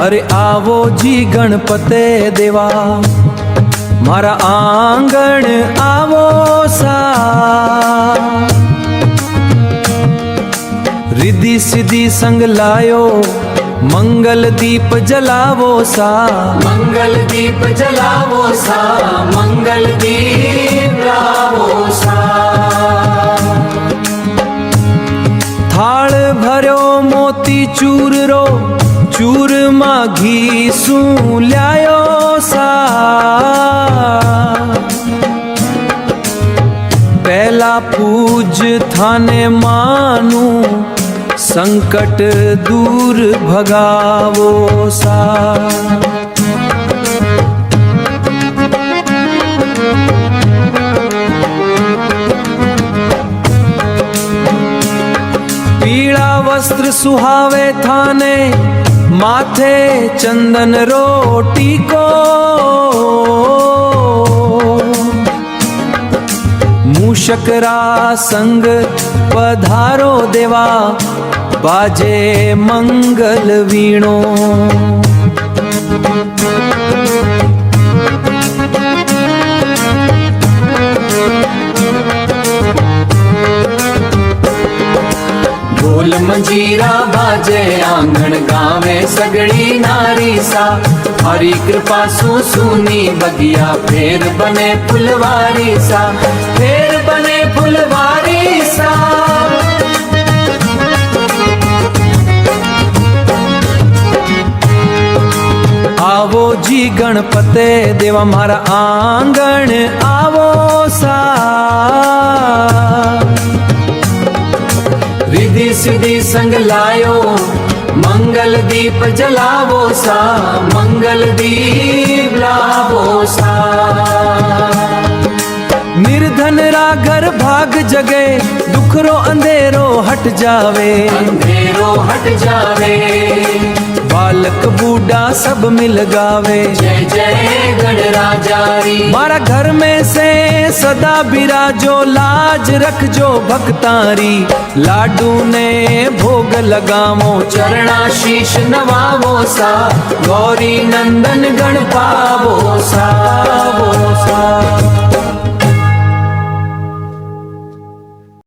अरे आवो जी गणपते देवा मारा आंगण आवो सा। रिद्धि सिद्धि संग लायो मंगल दीप जलावो सा। मंगल दीप जलावो सा, मंगल दीप लावो सा। थाल भर्यो मोती चूर रो चूर मां घी सू ल्यायो सा। पहला पूज थाने मानू संकट दूर भगावो सा। पीला वस्त्र सुहावे थाने माथे चंदन रोटी को। मूषकरा संग पधारो देवा बाजे मंगल वीणो। ढोल मंजीरा बाजे आंगण गावे सगड़ी नारी सा। हरी कृपा सु सुनी बगिया फेर बने फुलवारी सा। फेर बने फुलवारी सा। आवो जी गणपते देवा मारा आंगण आवो सा। रिद्धि सिद्धि संग लायो मंगल दीप जलावो सा। मंगल दीप लावो सा। निर्धन रा घर भाग जगे दुखरो अंधेरो हट जावे। अंधेरो हट जावे। बालक बूढ़ा सब मिल गावे जय जय गणराजारी। मारा घर में से सदा बिराजो लाज रखजो भक्तारी। लाडू ने भोग लगावो चरणाशीष नवावो सा। गौरी नंदन गण पावो सा।